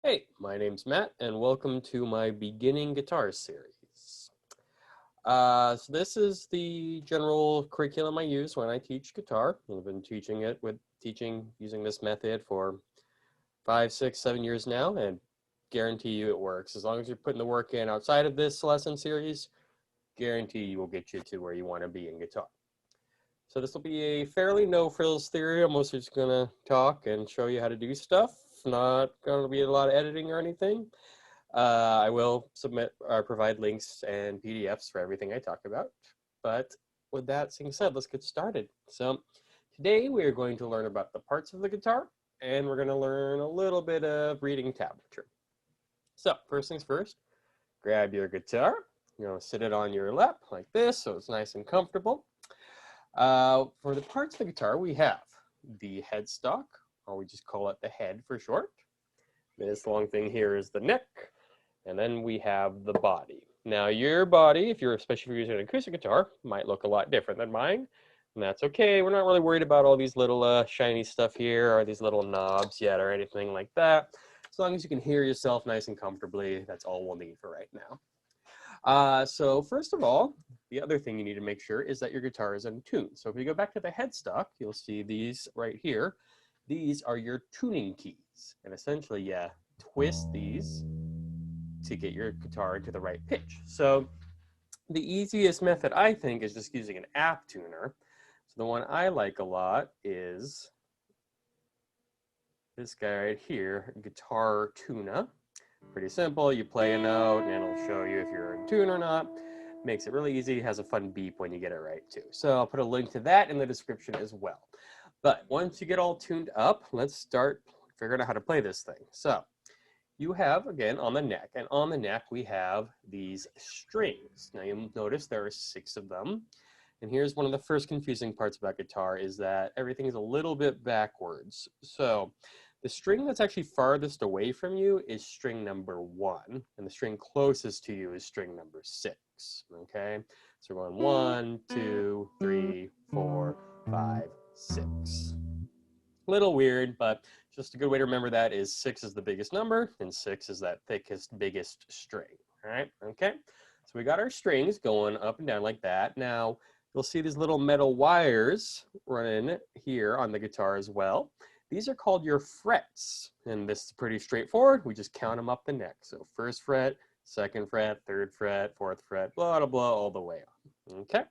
Hey, my name's Matt, and welcome to my beginning guitar series. So this is the general curriculum I use when I teach guitar. I've been teaching using this method for 5, 6, 7 years now, and guarantee you it works. As long as you're putting the work in outside of this lesson series, guarantee you will get you to where you want to be in guitar. So this will be a fairly no-frills theory. I'm mostly just gonna talk and show you how to do stuff. Not gonna be a lot of editing or anything. I will submit or provide links and PDFs for everything I talk about. But with that being said, let's get started. So today we are going to learn about the parts of the guitar, and we're going to learn a little bit of reading tablature. So first things first, grab your guitar. You're going to sit it on your lap like this so it's nice and comfortable. For the parts of the guitar, we have the headstock, or we just call it the head for short. This long thing here is the neck. And then we have the body. Now your body, especially if you're using an acoustic guitar, might look a lot different than mine. And that's okay. We're not really worried about all these little shiny stuff here or these little knobs yet or anything like that. As long as you can hear yourself nice and comfortably, that's all we'll need for right now. So first of all, the other thing you need to make sure is that your guitar is in tune. So if you go back to the headstock, you'll see these right here. These are your tuning keys. And essentially, yeah, twist these to get your guitar into the right pitch. So the easiest method, I think, is just using an app tuner. So the one I like a lot is this guy right here, Guitar Tuna. Pretty simple. You play a note and it'll show you if you're in tune or not. Makes it really easy. It has a fun beep when you get it right too. So I'll put a link to that in the description as well. But once you get all tuned up, let's start figuring out how to play this thing. So you have, again, on the neck, and on the neck we have these strings. Now you'll notice there are 6 of them. And here's one of the first confusing parts about guitar is that everything is a little bit backwards. So the string that's actually farthest away from you is string number 1, and the string closest to you is string number 6, okay? So we're going 1, 2, 3, 4, 5, 6. Little weird, but just a good way to remember that is 6 is the biggest number, and 6 is that thickest, biggest string, all right? Okay, so we got our strings going up and down like that. Now, you'll see these little metal wires running here on the guitar as well. These are called your frets, and this is pretty straightforward. We just count them up the neck. So first fret, second fret, third fret, fourth fret, blah, blah, blah, all the way on, okay?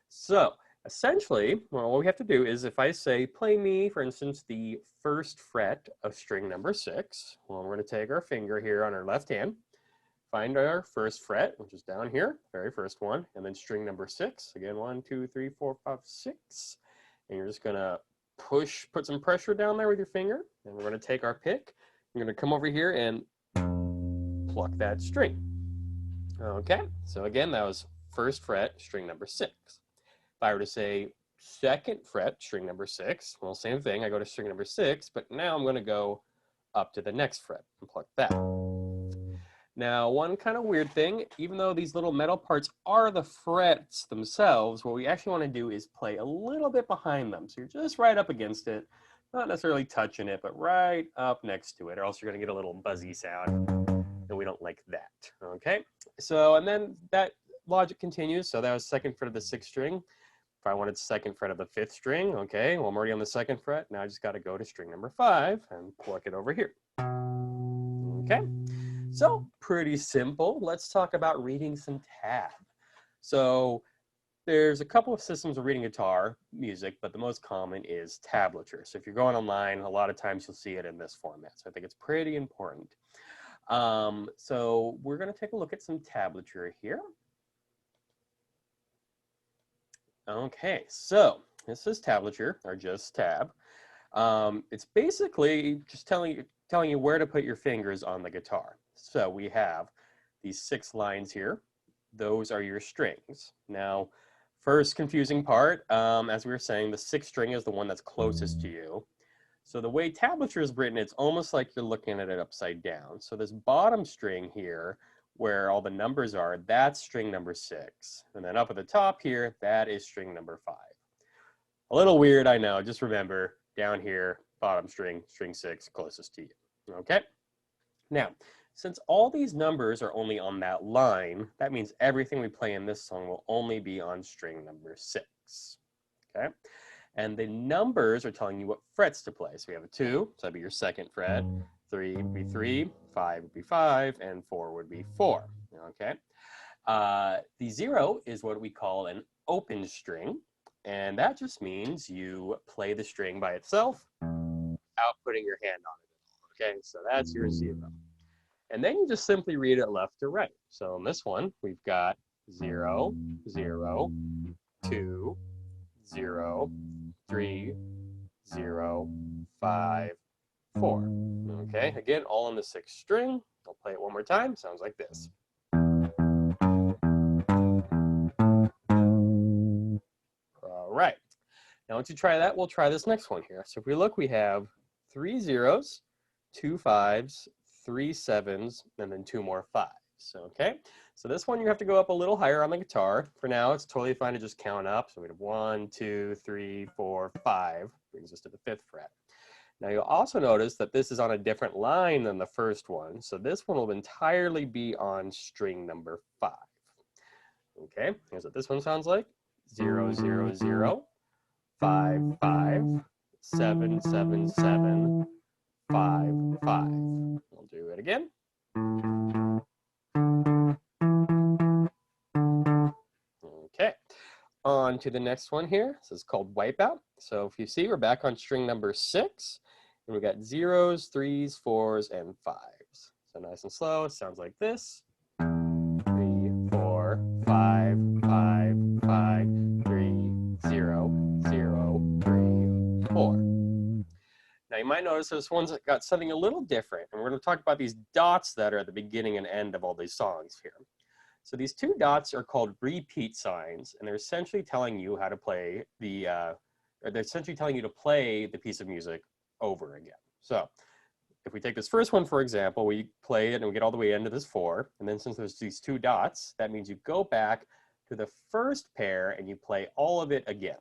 So essentially, well, what we have to do is if I say, play me, for instance, the first fret of string number 6, well, we're going to take our finger here on our left hand, find our first fret, which is down here, very first one, and then string number 6, again, 1, 2, 3, 4, 5, 6, and you're just going to put some pressure down there with your finger, and we're going to take our pick, we're going to come over here and pluck that string. Okay, so again, that was first fret, string number 6. If I were to say second fret, string number 6, well, same thing. I go to string number 6, but now I'm going to go up to the next fret and pluck that. Now, one kind of weird thing, even though these little metal parts are the frets themselves, what we actually want to do is play a little bit behind them. So you're just right up against it, not necessarily touching it, but right up next to it, or else you're going to get a little buzzy sound, and we don't like that. Okay, so and then that logic continues. So that was second fret of the 6th string. If I wanted second fret of the 5th string, okay, well, I'm already on the 2nd fret. Now I just got to go to string number 5 and pluck it over here. Okay, so pretty simple. Let's talk about reading some tab. So there's a couple of systems of reading guitar music, but the most common is tablature. So if you're going online, a lot of times you'll see it in this format. So I think it's pretty important. So we're going to take a look at some tablature here. Okay, so this is tablature, or just tab. It's basically just telling you where to put your fingers on the guitar. So we have these 6 lines here. Those are your strings. Now, first confusing part, as we were saying, the 6th string is the one that's closest to you. So the way tablature is written, it's almost like you're looking at it upside down. So this bottom string here, where all the numbers are, that's string number 6. And then up at the top here, that is string number 5. A little weird, I know. Just remember, down here, bottom string, string 6, closest to you. Okay? Now, since all these numbers are only on that line, that means everything we play in this song will only be on string number 6. Okay? And the numbers are telling you what frets to play. So we have a 2, so that'd be your second fret. 3 would be 3, 5 would be 5, and 4 would be 4. Okay? The 0 is what we call an open string, and that just means you play the string by itself without putting your hand on it. Okay, so that's your 0. And then you just simply read it left to right. So in this one, we've got 0, 0, 2, 0, 3, 0, 5, 4. Okay, again, all on the 6th string. I'll play it one more time. Sounds like this. All right. Now, once you try that, we'll try this next one here. So if we look, we have 3 zeros, 2 5s, 3 7s, and then 2 more 5s. Okay, so this one you have to go up a little higher on the guitar. For now, it's totally fine to just count up. So we have 1, 2, 3, 4, 5, brings us to the 5th fret. Now you'll also notice that this is on a different line than the first one. So this one will entirely be on string number 5. Okay, here's what this one sounds like. 0, 0, 0, 5, 5, 7, 7, 7, 5, 5. We'll do it again. Okay, on to the next one here. This is called Wipeout. So if you see, we're back on string number 6, and we got 0s, 3s, 4s, and 5s. So nice and slow, it sounds like this. 3, 4, 5, 5, 5, 3, 0, 0, 3, 4. Now you might notice this one's got something a little different, and we're going to talk about these dots that are at the beginning and end of all these songs here. So these 2 dots are called repeat signs, and they're essentially telling you how to play they're essentially telling you to play the piece of music over again. So if we take this first one, for example, we play it and we get all the way into this 4, and then since there's these 2 dots, that means you go back to the first pair and you play all of it again.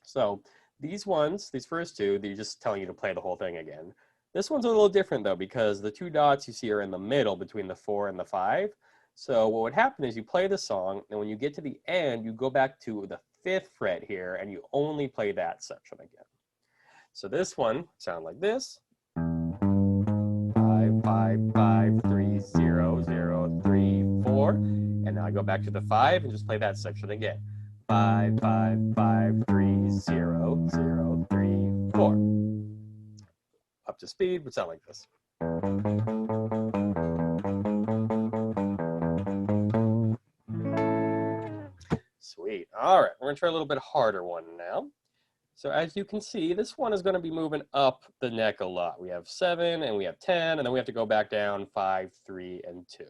So these ones, these first 2, they're just telling you to play the whole thing again. This one's a little different though, because the 2 dots you see are in the middle between the 4 and the 5. So what would happen is you play the song, and when you get to the end, you go back to the 5th fret here, and you only play that section again. So this one sounds like this. 5, 5, 5, 3, 0, 0, 3, 4. And now I go back to the 5 and just play that section again. 5, 5, 5, 3, 0, 0, 3, 4. Up to speed would sound like this. Sweet. All right, we're gonna try a little bit harder one now. So as you can see, this one is gonna be moving up the neck a lot. We have 7 and we have 10, and then we have to go back down 5, 3, and 2.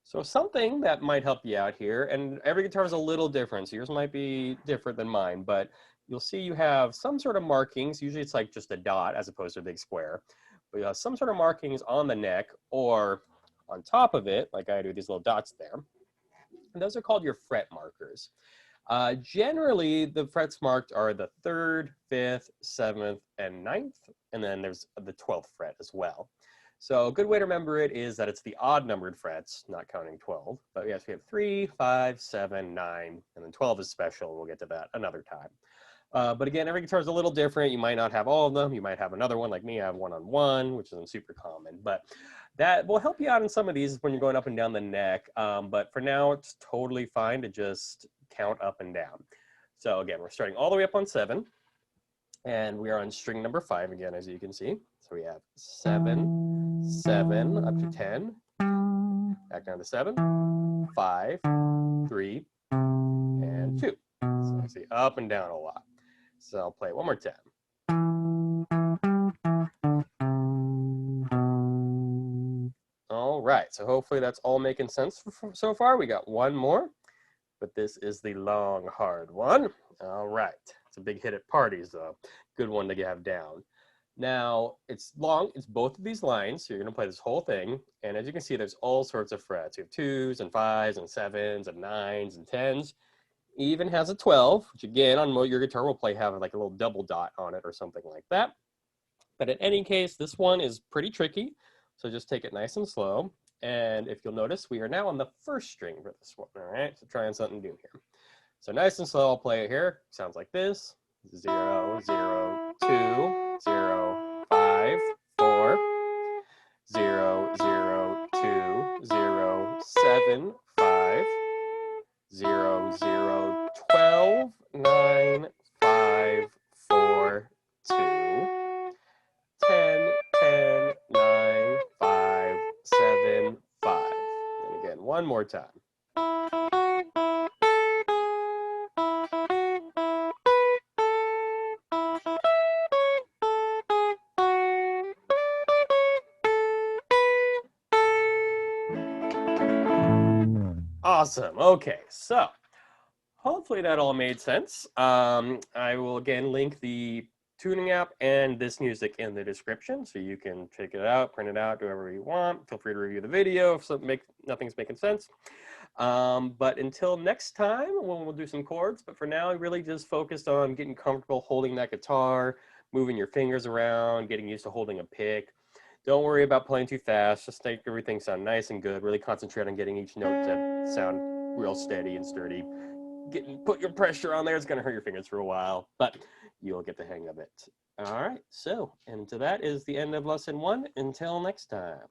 So something that might help you out here, and every guitar is a little different, so yours might be different than mine, but you'll see you have some sort of markings. Usually it's like just a dot as opposed to a big square. But you have some sort of markings on the neck or on top of it, like I do, these little dots there. And those are called your fret markers. Generally, the frets marked are the 3rd, 5th, 7th, and 9th, and then there's the 12th fret as well. So a good way to remember it is that it's the odd numbered frets, not counting 12. But yes, we have 3, 5, 7, 9, and then 12 is special. We'll get to that another time. But again, every guitar is a little different. You might not have all of them. You might have another one like me. I have 1-on-1, which isn't super common. But that will help you out in some of these when you're going up and down the neck. But for now, it's totally fine to just count up and down. So again, we're starting all the way up on 7. And we are on string number 5 again, as you can see. So we have 7, 7, up to 10. Back down to 7, 5, 3, and 2. So you see up and down a lot. So I'll play it one more time. All right, so hopefully that's all making sense so far. We got one more, but this is the long, hard one. All right, it's a big hit at parties though. Good one to have down. Now, it's long, it's both of these lines, so you're gonna play this whole thing, and as you can see, there's all sorts of frets. You have 2s and 5s and 7s and 9s and 10s. Even has a 12, which again, on your guitar will play have like a little double dot on it or something like that. But in any case, this one is pretty tricky. So just take it nice and slow. And if you'll notice, we are now on the first string for this one. All right, so trying something new here. So nice and slow, I'll play it here. Sounds like this. 0, 0, 2, 0, 5, 4, 0, 0, 2, 0, 7, 5, 0, 0, 12, 9, 5, 4, 2, 10, 10, 9, 5, 7, 5. And again, one more time. Awesome. Okay, so hopefully that all made sense. I will again link the tuning app and this music in the description, so you can check it out, print it out, do whatever you want. Feel free to review the video if nothing's making sense. But until next time, we'll do some chords. But for now, I really just focused on getting comfortable holding that guitar, moving your fingers around, getting used to holding a pick. Don't worry about playing too fast. Just make everything sound nice and good. Really concentrate on getting each note to sound real steady and sturdy. Put your pressure on there. It's going to hurt your fingers for a while, but you'll get the hang of it. All right. So, and to that is the end of lesson 1. Until next time.